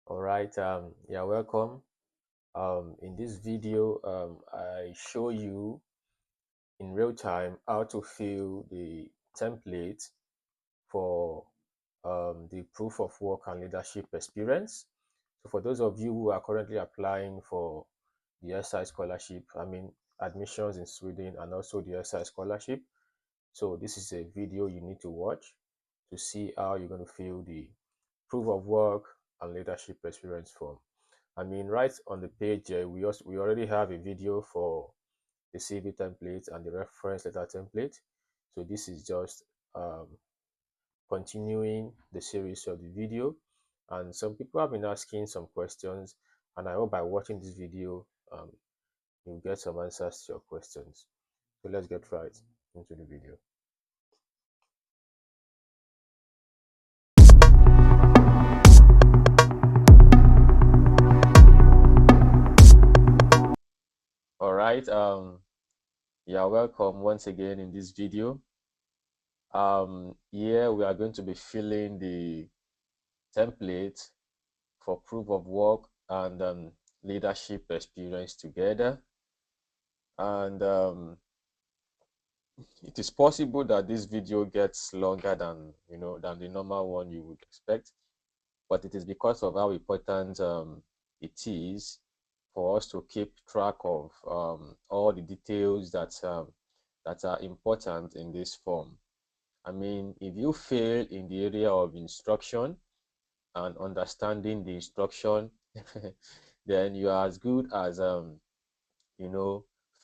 All right, yeah, welcome. In this video, I show you in real time how to fill the template for the proof of work and leadership experience. So for those of you who are currently applying for the SI scholarship, admissions in Sweden and also the SI scholarship. So this is a video you need to watch to see how you're going to fill the proof of work and leadership experience form. Right on the page, we already have a video for the CV template and the reference letter template. So this is just um, continuing the series of the video. And some people have been asking some questions, and I hope by watching this video, you'll get some answers to your questions. So let's get right into the video. All right. Yeah, welcome once again in this video. Here we are going to be filling the template for proof of work and leadership experience together. And it is possible that this video gets longer than than the normal one you would expect, but it is because of how important it is for us to keep track of all the details that are important in this form. If you fail in the area of instruction and understanding the instruction, then you are as good as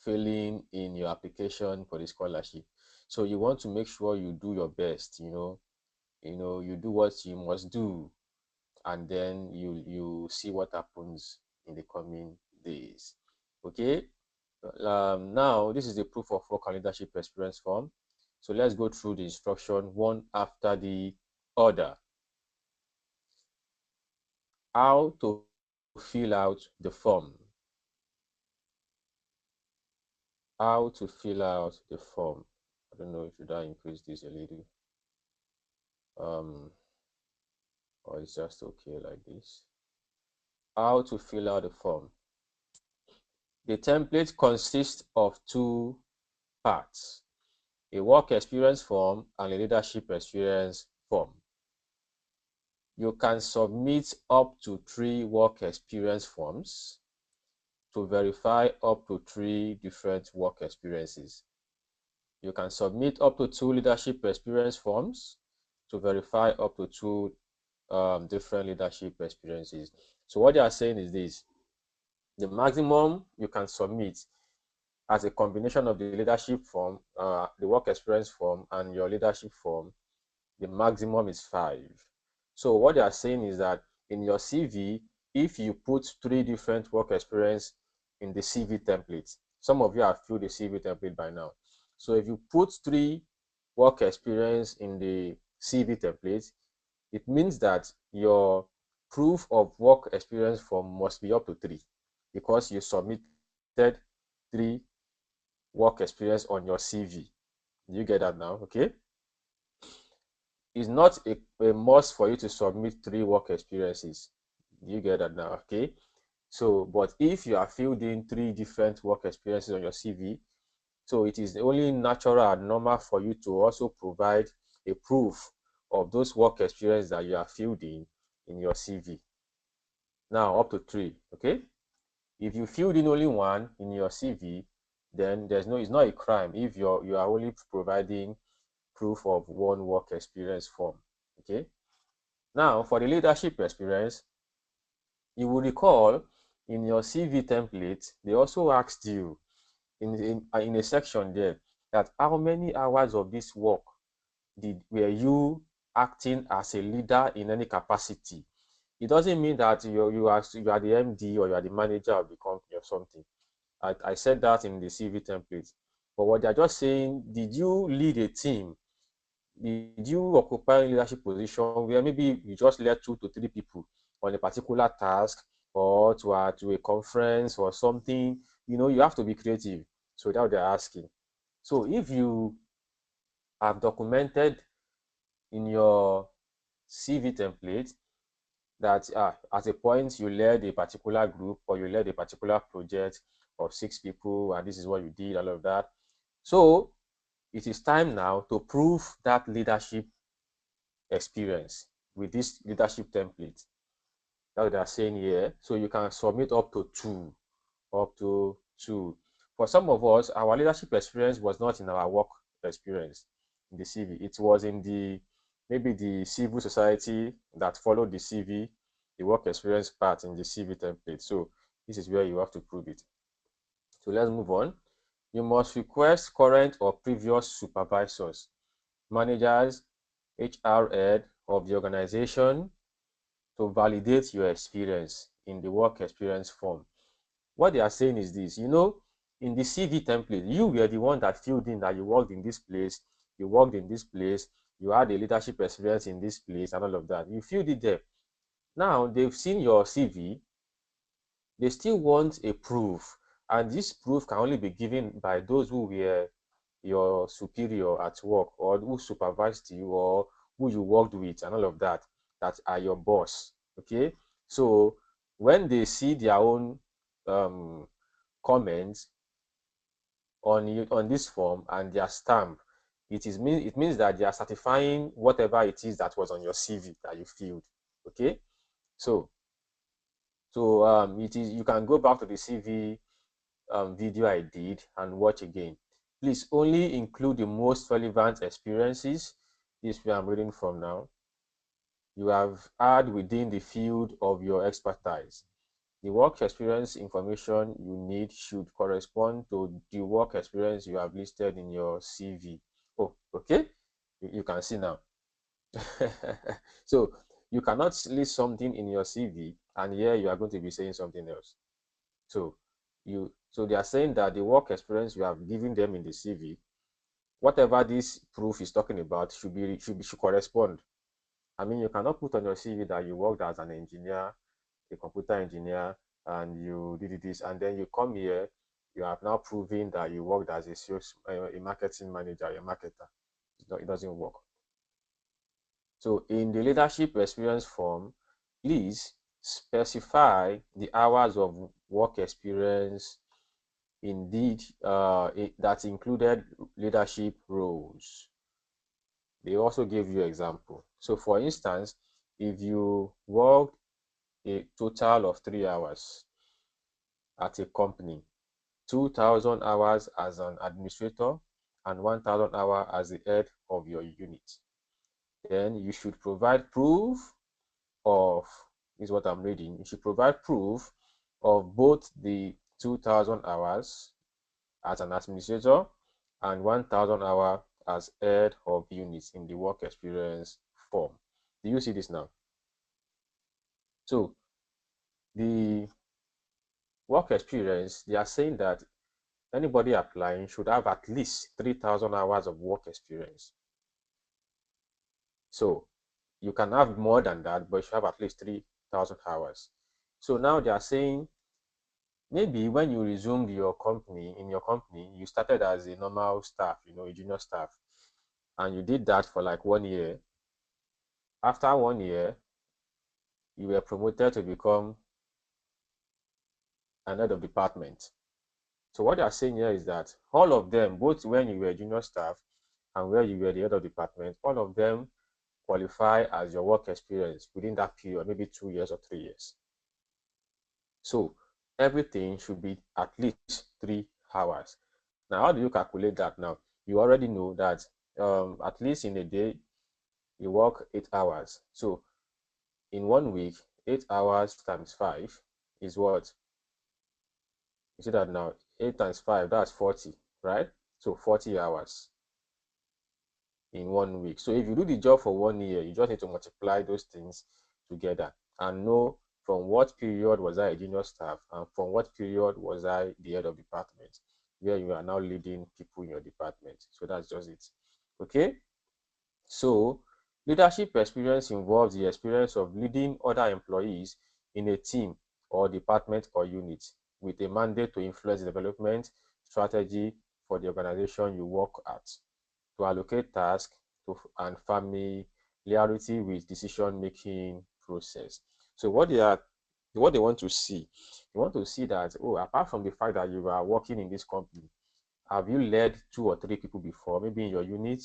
failing in your application for the scholarship. So you want to make sure you do your best. You do what you must do, and then you see what happens in the coming days. Okay. Now this is the proof of work and leadership experience form. So let's go through the instruction one after the other. How to fill out the form. How to fill out the form. I don't know, should I increase this a little? Or it's just okay like this. How to fill out the form. The template consists of two parts: a work experience form and a leadership experience form. You can submit up to 3 work experience forms to verify up to 3 different work experiences. You can submit up to 2 leadership experience forms to verify up to 2 different leadership experiences. So what they are saying is this: the maximum you can submit as a combination of the leadership form, the work experience form, and your leadership form, the maximum is 5. So what they are saying is that in your CV, if you put 3 different work experience in the CV template, some of you have filled the CV template by now. So if you put 3 work experience in the CV template, it means that your proof of work experience form must be up to 3, because you submitted 3 work experience on your CV. You get that now? Okay. It's not a must for you to submit 3 work experiences. You get that now? Okay. So, but if you are filled in 3 different work experiences on your CV, so it is only natural and normal for you to also provide a proof of those work experiences that you are filled in your CV. Now, up to 3. Okay. If you filled in only 1 in your CV, then it's not a crime if you are only providing proof of 1 work experience form. Okay. Now, for the leadership experience, you will recall in your CV template, they also asked you in a section there that how many hours of this work were you acting as a leader in any capacity. It doesn't mean that you are the MD or you are the manager of the company or something. I said that in the CV template. But what they're just saying, did you lead a team? Did you occupy a leadership position where maybe you just led 2 to 3 people on a particular task, or to a conference or something? You have to be creative. So that's what they're asking. So if you have documented in your CV template that at a point you led a particular group or you led a particular project of 6 people, and this is what you did, all of that. So it is time now to prove that leadership experience with this leadership template. That's what they're saying here. So you can submit up to two. Up to two. For some of us, our leadership experience was not in our work experience in the CV. It was in the maybe the civil society that followed the CV, the work experience part in the CV template. So this is where you have to prove it. So let's move on. You must request current or previous supervisors, managers, HR head of the organization to validate your experience in the work experience form. What they are saying is this, in the CV template, you were the one that filled in that you worked in this place, you worked in this place, you had a leadership experience in this place and all of that. You filled it there. Now they've seen your CV, they still want a proof, and this proof can only be given by those who were your superior at work or who supervised you or who you worked with and all of that are your boss. Okay, so when they see their own comments on this form and their stamp, it means that they are certifying whatever it is that was on your CV that you filled. Okay, so it is, you can go back to the CV video I did and watch again. Please only include the most relevant experiences. This is where I'm reading from now. You have had within the field of your expertise. The work experience information you need should correspond to the work experience you have listed in your CV. Oh, okay. You can see now. So you cannot list something in your CV and here you are going to be saying something else. So they are saying that the work experience you have given them in the CV, whatever this proof is talking about, should correspond. I mean, you cannot put on your CV that you worked as an engineer, a computer engineer, and you did this, and then you come here, you have now proven that you worked as a sales, a marketing manager, a marketer. It doesn't work. So in the leadership experience form, please specify the hours of work experience indeed that included leadership roles. They also gave you example. So for instance, if you worked a total of 3 hours at a company, 2,000 hours as an administrator and 1,000 hours as the head of your unit, then you should provide proof of, this is what I'm reading, you should provide proof of both the 2,000 hours as an administrator and 1,000 hours as head of units in the work experience form. Do you see this now? So the work experience, they are saying that anybody applying should have at least 3,000 hours of work experience. So you can have more than that, but you should have at least 3,000 hours. So now they are saying maybe when you resumed in your company, you started as a normal staff, a junior staff, and you did that for like 1 year. After 1 year, you were promoted to become an head of department. So what they are saying here is that all of them, both when you were junior staff and where you were the head of department, all of them qualify as your work experience within that period, maybe 2 years or 3 years. So everything should be at least 3 hours. Now, how do you calculate that now? You already know that at least in a day, you work 8 hours. So in 1 week, 8 hours times 5 is what? You see that now? 8 times 5, that's 40, right? So 40 hours in 1 week. So if you do the job for 1 year, you just need to multiply those things together and know from what period was I a junior staff and from what period was I the head of department, where you are now leading people in your department. So that's just it. Okay? So leadership experience involves the experience of leading other employees in a team or department or unit with a mandate to influence the development strategy for the organization you work at, to allocate tasks and familiarity with decision-making process. So what they want to see, they want to see that, oh, apart from the fact that you are working in this company, have you led 2 or 3 people before, maybe in your unit,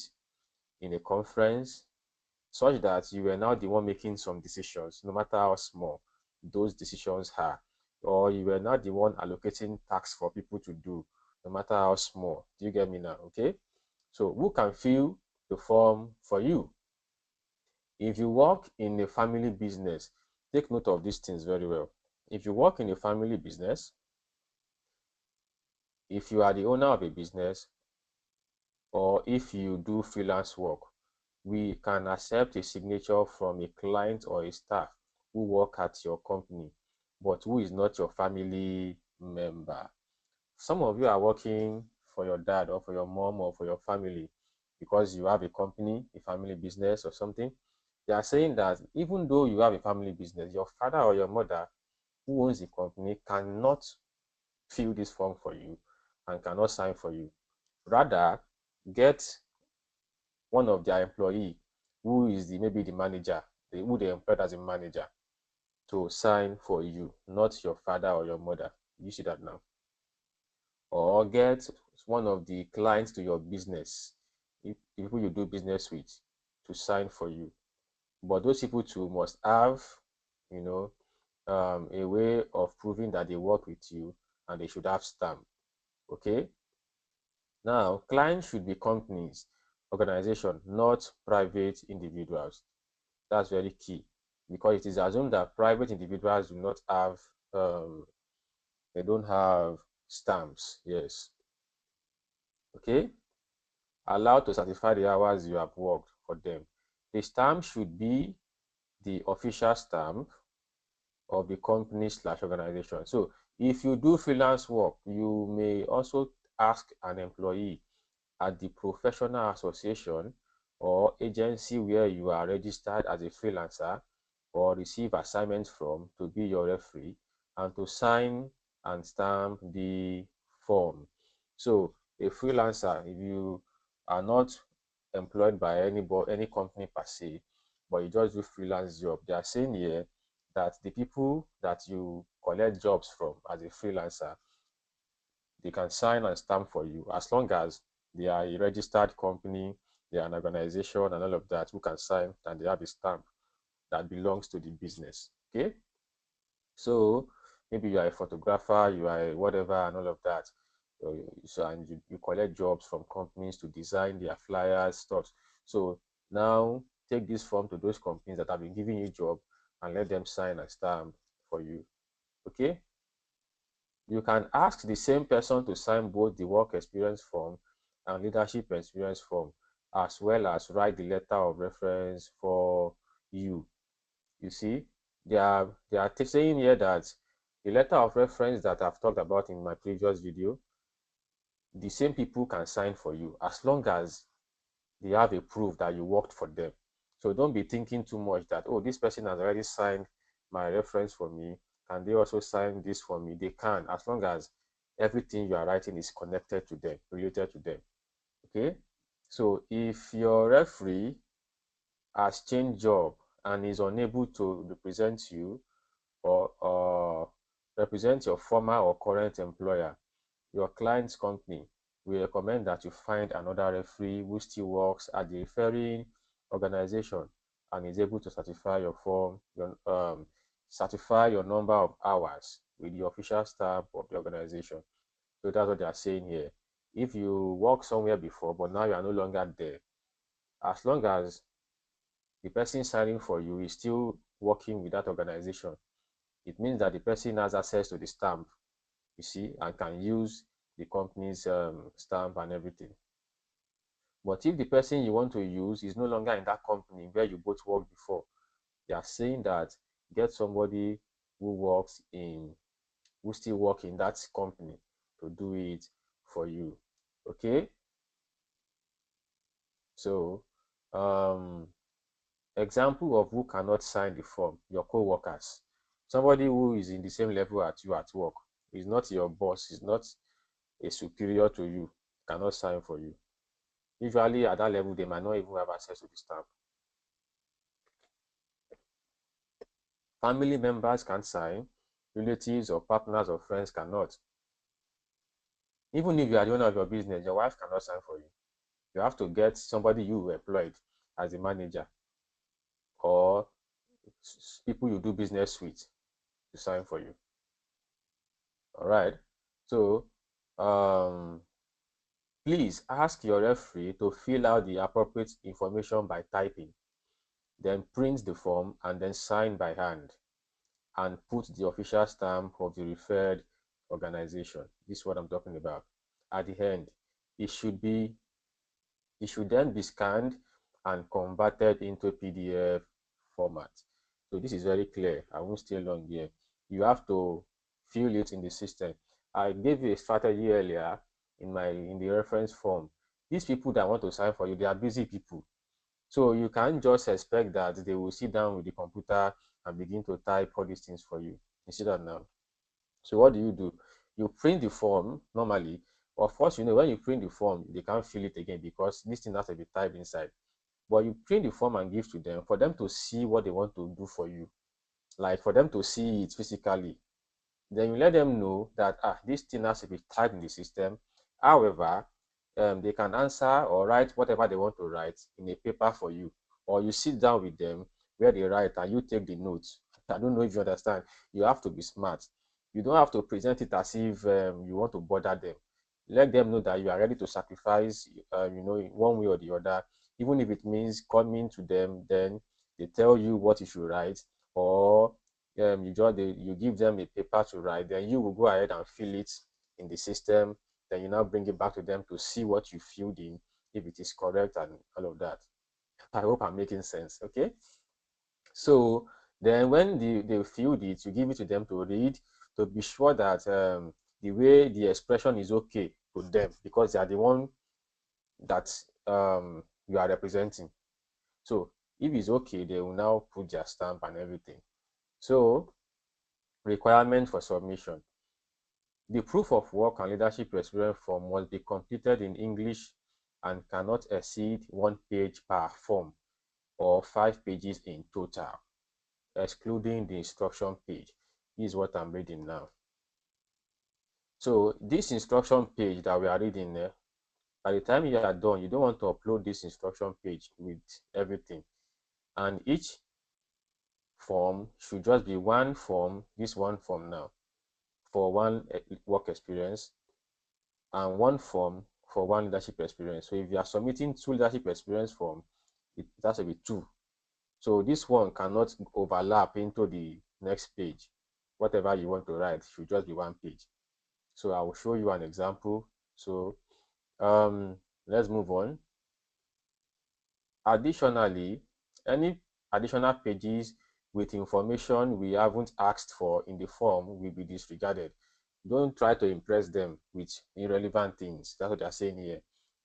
in a conference, such that you were now the one making some decisions, no matter how small those decisions are, or you were not the one allocating tasks for people to do, no matter how small. Do you get me now? Okay. So who can fill the form for you? If you work in a family business, take note of these things very well. If you work in a family business, if you are the owner of a business, or if you do freelance work, we can accept a signature from a client or a staff who work at your company, but who is not your family member. Some of you are working for your dad or for your mom or for your family because you have a company, a family business or something. They are saying that even though you have a family business, your father or your mother who owns the company cannot fill this form for you and cannot sign for you. Rather, get one of their employee who is maybe the manager, who they employed as a manager, to sign for you, not your father or your mother. You see that now? Or get one of the clients to your business, if the people you do business with, to sign for you. But those people too must have, you know, a way of proving that they work with you, and they should have stamp. Okay. Now, clients should be companies, organization, not private individuals. That's very key, because it is assumed that private individuals do not have, they don't have stamps. Yes. Okay. Allowed to certify the hours you have worked for them. The stamp should be the official stamp of the company slash organization. So if you do freelance work, you may also ask an employee at the professional association or agency where you are registered as a freelancer or receive assignments from to be your referee and to sign and stamp the form. So a freelancer, if you are not employed by any company per se, but you just do freelance job, they are saying here that the people that you collect jobs from as a freelancer, they can sign and stamp for you as long as they are a registered company, they are an organization and all of that, who can sign and they have a stamp that belongs to the business. Okay. So maybe you are a photographer, you are a whatever and all of that. So and you collect jobs from companies to design their flyers, stuff. So now take this form to those companies that have been giving you job and let them sign and stamp for you. Okay. You can ask the same person to sign both the work experience form and leadership experience form, as well as write the letter of reference for you. You see, they are saying here that the letter of reference that I've talked about in my previous video, the same people can sign for you as long as they have a proof that you worked for them. So don't be thinking too much that, oh, this person has already signed my reference for me. Can they also sign this for me? They can, as long as everything you are writing is connected to them, related to them. Okay. So if your referee has changed job and is unable to represent you, or represent your former or current employer, your client's company, we recommend that you find another referee who still works at the referring organization and is able to certify your form, certify your number of hours with the official stamp of the organization. So that's what they are saying here. If you work somewhere before, but now you are no longer there, as long as the person signing for you is still working with that organization, it means that the person has access to the stamp, you see, and can use the company's stamp and everything. But if the person you want to use is no longer in that company where you both worked before, they are saying that get somebody who still work in that company to do it for you. Okay. So example of who cannot sign the form: your co-workers. Somebody who is in the same level at you at work, is not your boss, is not a superior to you, cannot sign for you. Usually at that level, they might not even have access to the stamp. Family members can sign, relatives or partners or friends cannot. Even if you are the owner of your business, your wife cannot sign for you. You have to get somebody you employed as a manager or people you do business with to sign for you. All right. So, um, please ask your referee to fill out the appropriate information by typing, then print the form and then sign by hand and put the official stamp of the referred organization. This is what I'm talking about. At the end, it should be it should then be scanned and converted into PDF format. So this is very clear. I won't stay long here. You have to fill it in the system. I gave you a strategy earlier in the reference form. These people that want to sign for you, they are busy people. So you can't just expect that they will sit down with the computer and begin to type all these things for you. You see that now? So what do? You print the form normally. Of course, when you print the form, they can't fill it again because this thing has to be typed inside. But you print the form and give to them for them to see what they want to do for you, like for them to see it physically. Then you let them know that this thing has to be typed in the system. However, they can answer or write whatever they want to write in a paper for you, or you sit down with them where they write and you take the notes. I don't know if you understand. You have to be smart. You don't have to present it as if you want to bother them. Let them know that you are ready to sacrifice, in one way or the other, even if it means coming to them, then they tell you what you should write, or you give them a paper to write, then you will go ahead and fill it in the system. Then you now bring it back to them to see what you filled in, if it is correct and all of that. I hope I'm making sense. Okay. So then when they filled it, you give it to them to read to be sure that the way the expression is okay to them because they are the one that you are representing. So if it's okay, they will now put their stamp and everything. So requirement for submission. The proof of work and leadership experience form must be completed in English and cannot exceed 1 page per form or 5 pages in total, excluding the instruction page. This is what I'm reading now. So this instruction page that we are reading there, by the time you are done, you don't want to upload this instruction page with everything. And each form should just be one form, this one form now, for one work experience, and one form for one leadership experience. So if you are submitting 2 leadership experience form, it has to be 2. So this one cannot overlap into the next page. Whatever you want to write should just be 1 page. So I will show you an example. So let's move on. Additionally, any additional pages with information we haven't asked for in the form will be disregarded. Don't try to impress them with irrelevant things. That's what they're saying here.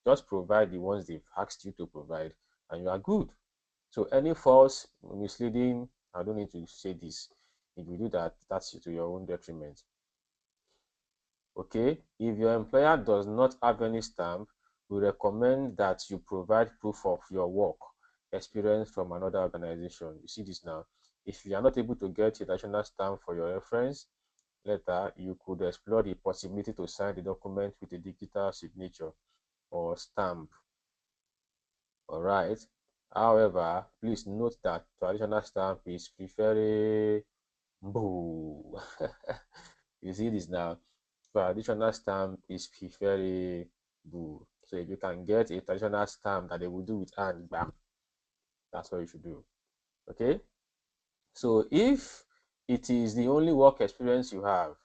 Just provide the ones they've asked you to provide, and you are good. So any false, misleading, I don't need to say this. If you do that, that's to your own detriment. Okay, if your employer does not have any stamp, we recommend that you provide proof of your work experience from another organization. You see this now. If you are not able to get a national stamp for your reference letter, you could explore the possibility to sign the document with a digital signature or stamp. All right. However, please note that traditional stamp is preferable. You see this now. Traditional stamp is preferable. So if you can get a traditional stamp that they will do with hand, bam, that's what you should do. Okay. So if it is the only work experience you have,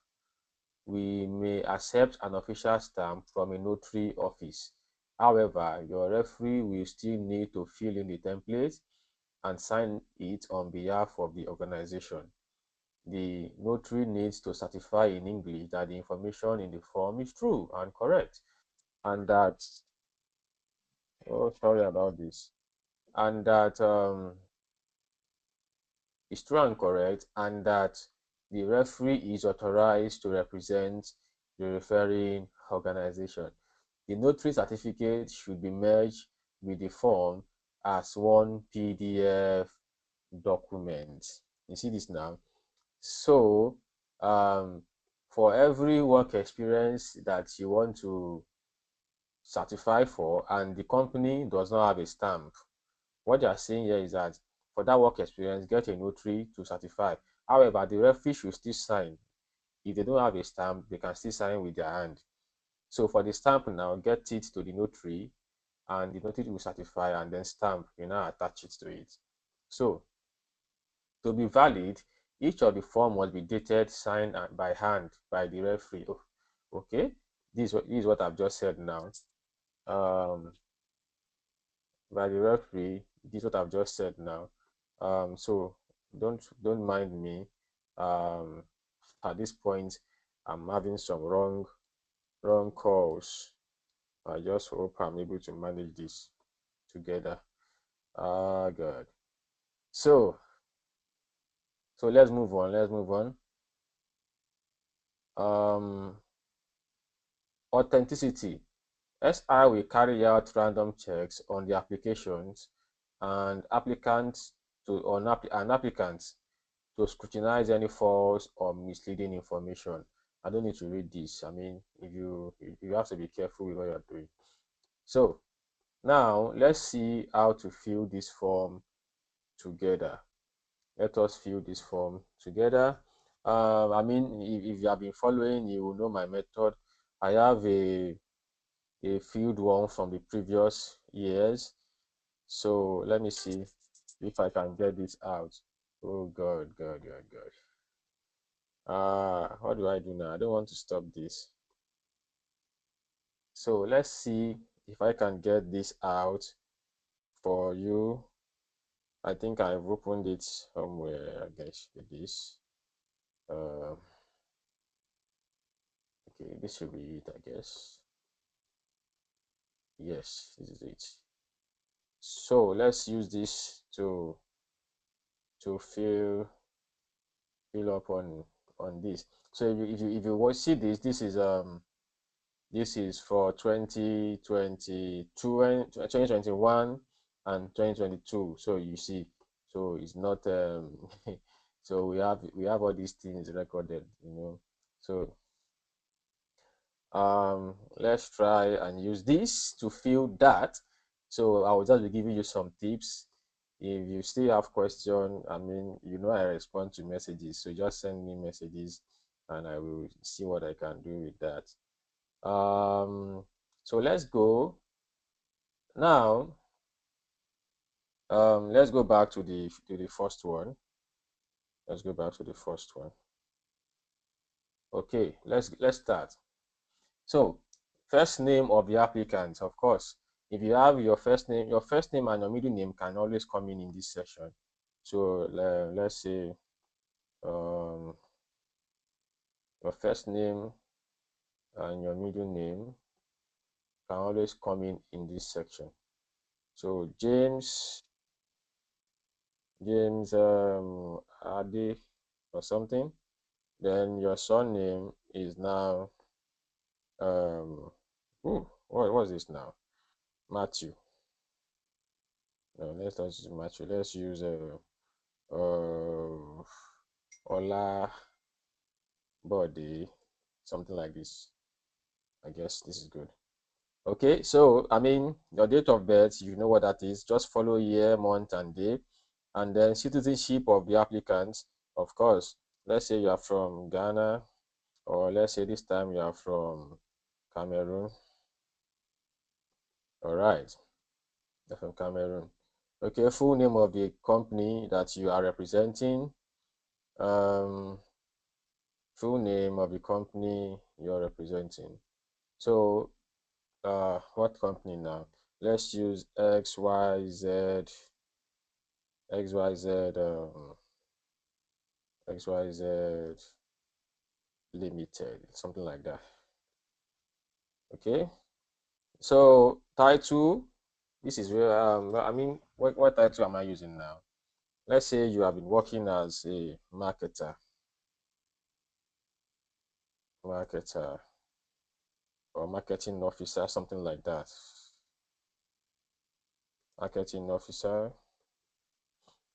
we may accept an official stamp from a notary office. However, your referee will still need to fill in the template and sign it on behalf of the organization. The notary needs to certify in English that the information in the form is true and correct, and that, oh, sorry about this, and that is true and correct, and that the referee is authorized to represent the referring organization. The notary certificate should be merged with the form as one PDF document. You see this now? So for every work experience that you want to certify for and the company does not have a stamp, what they are saying here is that for that work experience, get a notary to certify. However, the referee should still sign. If they don't have a stamp, they can still sign with their hand. So for the stamp now, get it to the notary, and the notary will certify and then stamp. You now attach it to it. So to be valid, each of the form must be dated, signed by hand by the referee. Oh, okay, this is what I've just said now. By the referee, this is what I've just said now. So don't mind me. Um, at this point, I'm having some wrong calls. I just hope I'm able to manage this together. Good. So let's move on. Let's move on. Authenticity. SI will carry out random checks on the applications and applicants and applicants to scrutinize any false or misleading information. I don't need to read this. I mean, you have to be careful with what you're doing. So now let's see how to fill this form together. Let us fill this form together. I mean, if you have been following, you will know my method. I have a field one from the previous years. So let me see if I can get this out. Oh God. What do I do now? I don't want to stop this. So let's see if I can get this out for you. I think I've opened it somewhere. I guess with this. Okay, this should be it, I guess. Yes, this is it. So let's use this to fill up on this. So if you want see this, this is for 2022 2021 and 2022. So you see, so it's not so we have all these things recorded, you know. So let's try and use this to fill that. So I will just be giving you some tips. If you still have question, I mean, you know, I respond to messages, so just send me messages and I will see what I can do with that. So let's go now. Let's go back to the first one. Let's go back to the first one. Okay, let's start. So first name of the applicant, of course. If you have your first name and your middle name can always come in this section. So let's say your first name and your middle name can always come in this section. So James Ade or something. Then your surname is now what was this now? Matthew. No, let's not use Matthew. Let's use Ola Body, something like this. I guess this is good. Okay, so I mean your date of birth, you know what that is. Just follow year, month, and day, and then citizenship of the applicant. Of course, let's say you are from Ghana, or let's say this time you are from Cameroon. All right, you're from Cameroon. Okay, full name of the company that you are representing. Full name of the company you're representing. So what company now? Let's use XYZ XYZ Limited, something like that. Okay, so title, this is where I mean, what title am I using now? Let's say you have been working as a marketer or marketing officer, something like that. Marketing officer.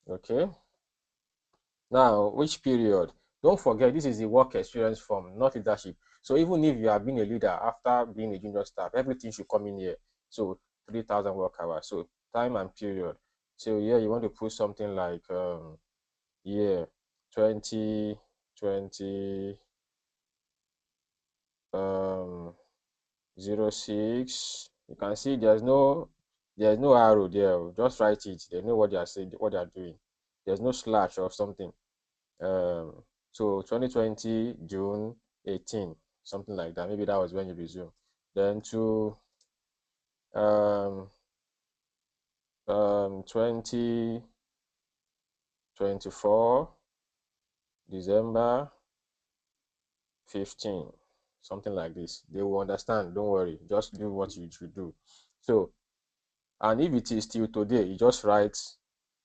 Okay, Now, which period? Don't forget, this is the work experience form, not leadership. So even if you have been a leader after being a junior staff, everything should come in here. So 3,000 work hours. So time and period. So yeah, you want to put something like year 2020 06. You can see there's no arrow there. Just write it. They know what they are saying, what they are doing. There's no slash or something. So 2020 June 18, something like that. Maybe that was when you resume. Then to 2024 December 15, something like this. They will understand. Don't worry. Just do what you should do. So, and if it is still today, you just write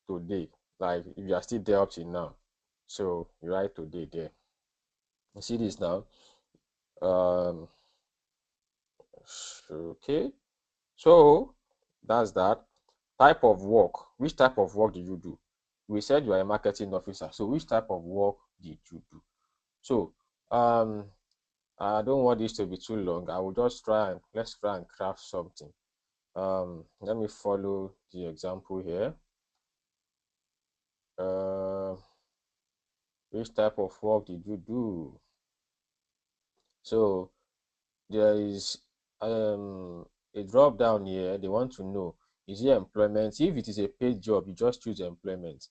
today. Like if you are still there up till now, so you write today there. You see this now. Um, okay. So that's that. Type of work. Which type of work did you do? We said you are a marketing officer. So which type of work did you do? So I don't want this to be too long. I will just let's try and craft something. Let me follow the example here. Which type of work did you do? So there is a drop down here. They want to know, is it employment? If it is a paid job, you just choose employment.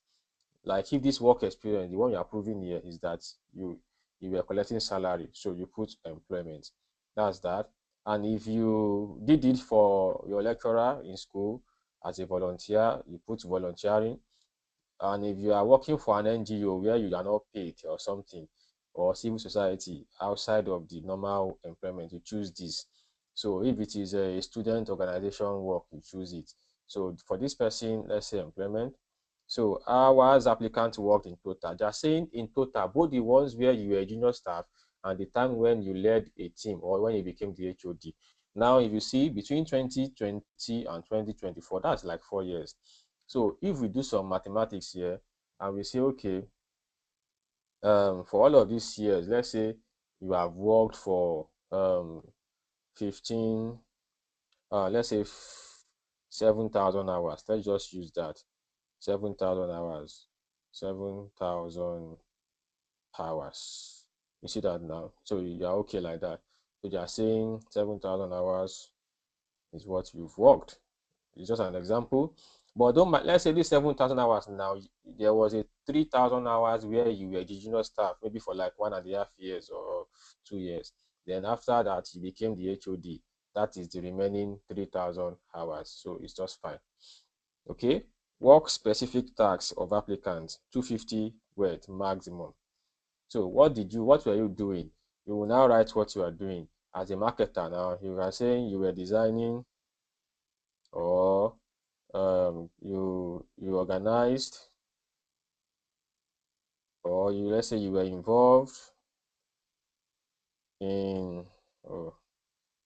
Like if this work experience, the one you're proving here is that you were collecting salary, so you put employment. That's that. And if you did it for your lecturer in school as a volunteer, you put volunteering. And if you are working for an NGO where you are not paid or something, or civil society outside of the normal employment, you choose this. So if it is a student organization work, you choose it. So for this person, let's say employment. So hours applicant worked in total. They are saying in total, both the ones where you were junior staff and the time when you led a team or when you became the HOD. Now, if you see between 2020 and 2024, that's like 4 years. So if we do some mathematics here and we say, okay, for all of these years, let's say you have worked for 15, let's say 7,000 hours. Let's just use that. 7,000 hours. 7,000 hours. You see that now? So you're okay like that. So they are saying 7,000 hours is what you've worked. It's just an example. But don't let's say this 7,000 hours now, there was a 3,000 hours where you were the junior staff, maybe for like 1.5 years or 2 years. Then after that, you became the HOD. That is the remaining 3,000 hours. So it's just fine. Okay. Work specific tax of applicants, 250 word maximum. So what were you doing? You will now write what you are doing. As a marketer now, you are saying you were designing or you organized, or let's say you were involved in or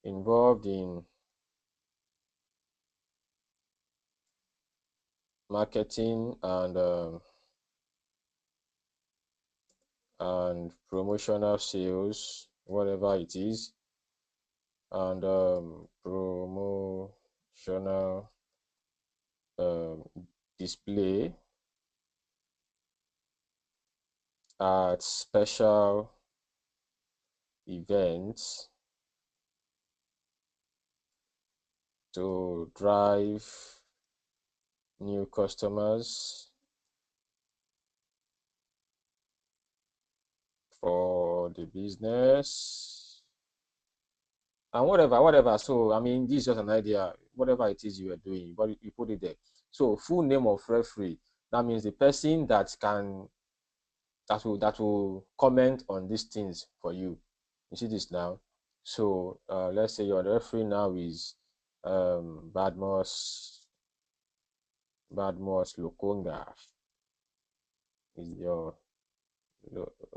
involved in marketing and promotional sales, whatever it is, and promotional um, display at special events to drive new customers for the business and whatever. So I mean, this is just an idea. Whatever it is you are doing, but you put it there. So full name of referee. That means the person that will comment on these things for you. You see this now. So let's say your referee now is Badmos Lokonga. Is your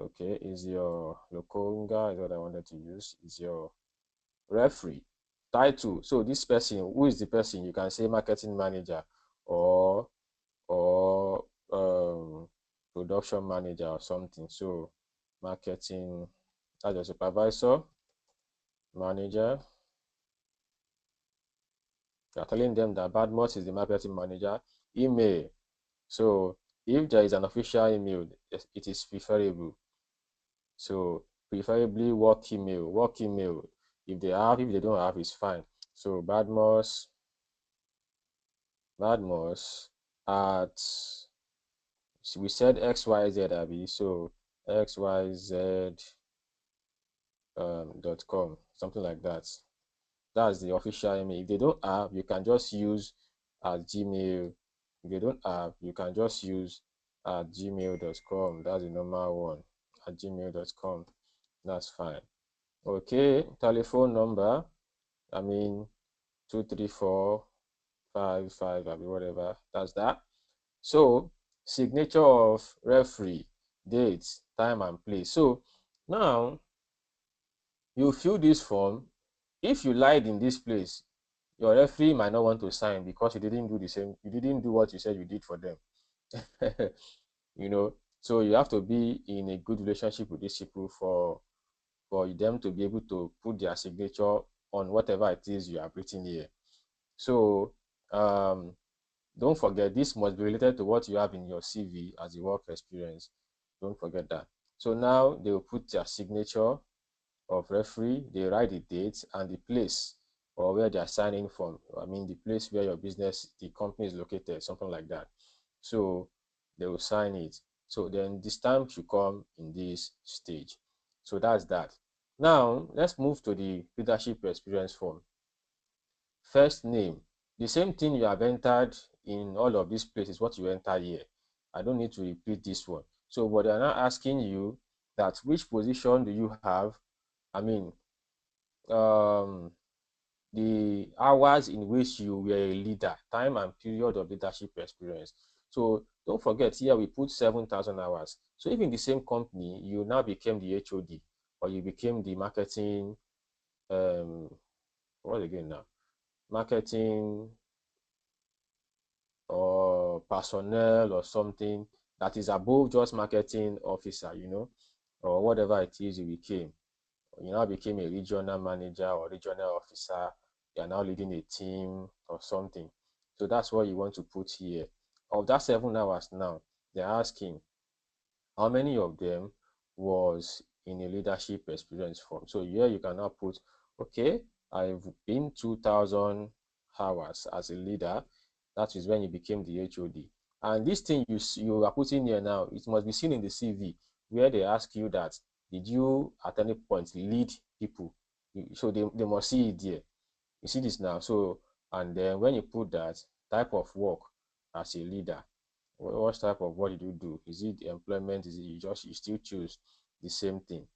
okay? Is your Lokonga is what I wanted to use? Is your referee title? So this person, who is the person? You can say marketing manager or production manager or something. So marketing, that's your supervisor, manager. You're telling them that Badmus is the marketing manager. Email. So if there is an official email, it is preferable. So preferably work email. Work email. If they have, if they don't have, it's fine. So Badmus at, we said XYZ, Abby. So XYZ .com, something like that. That's the official email. If they don't have, you can just use Gmail. If they don't have, you can just use gmail.com. That's the normal one, gmail.com. That's fine. Okay, telephone number. I mean 23455, I mean whatever. That's that. So signature of referee, dates, time and place. So now you fill this form. If you lied in this place, your referee might not want to sign because you didn't do the same, you didn't do what you said you did for them. You know, so you have to be in a good relationship with these people for them to be able to put their signature on whatever it is you have written here. So don't forget, this must be related to what you have in your CV as a work experience. Don't forget that. So now they will put their signature of referee, they write the date and the place or where they are signing from. I mean, the place where your business, the company is located, something like that. So they will sign it. So then this time should come in this stage. So that's that. Now let's move to the leadership experience form. First name, the same thing you have entered in all of these places, what you enter here. I don't need to repeat this one. So what they're now asking you, that which position do you have? I mean, the hours in which you were a leader, time and period of leadership experience. So don't forget, here we put 7,000 hours. So if in the same company, you now became the HOD or you became the marketing, what again now? Marketing or personnel or something that is above just marketing officer, you know, or whatever it is you became. You now became a regional manager or regional officer. You are now leading a team or something. So that's what you want to put here. Of that 7 hours now, they're asking how many of them was in a leadership experience form. So here you can now put, okay, I've been 2,000 hours as a leader. That is when you became the HOD. And this thing you are putting here now, it must be seen in the CV where they ask you that, did you at any point lead people? So they must see it there. You see this now. So, and then when you put that type of work as a leader, what type of work did you do? Is it employment? Is it you still choose the same thing?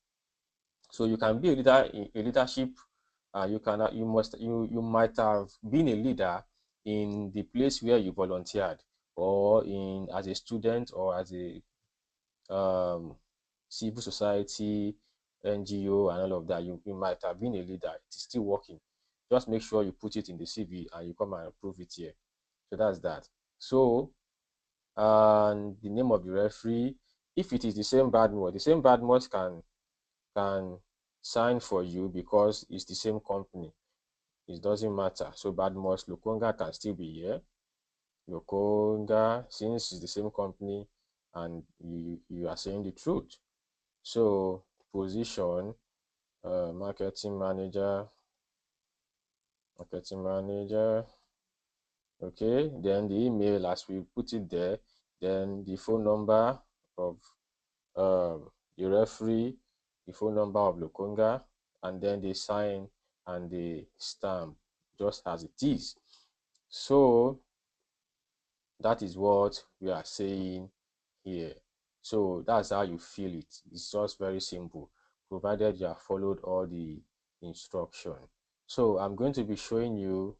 So you can be a leader in a leadership. You might have been a leader in the place where you volunteered, or in as a student, or as a civil society, NGO, and all of that. You might have been a leader. It is still working. Just make sure you put it in the CV and you come and prove it here. So that's that. So, and the name of the referee, if it is the same Badmus can sign for you because it's the same company. It doesn't matter. So Badmus Lukonga can still be here. Lukonga, since it's the same company and you are saying the truth. So position, marketing manager. Okay, then the email as we put it there, then the phone number of the referee, the phone number of Lukonga, and then the sign and the stamp just as it is. So that is what we are saying here. So that's how you feel it. It's just very simple, provided you have followed all the instruction. So I'm going to be showing you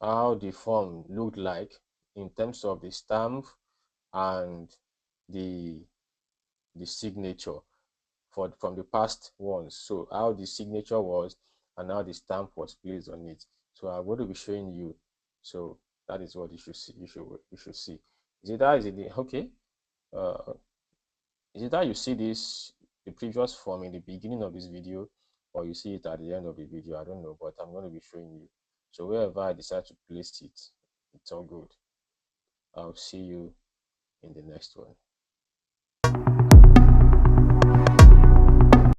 how the form looked like in terms of the stamp and the signature from the past ones. So how the signature was and how the stamp was placed on it. So I'm going to be showing you. So that is what you should see. You should see. Is it that? Is it okay? Is it that you see the previous form in the beginning of this video, or you see it at the end of the video? I don't know, but I'm going to be showing you. So wherever I decide to place it, it's all good. I'll see you in the next one.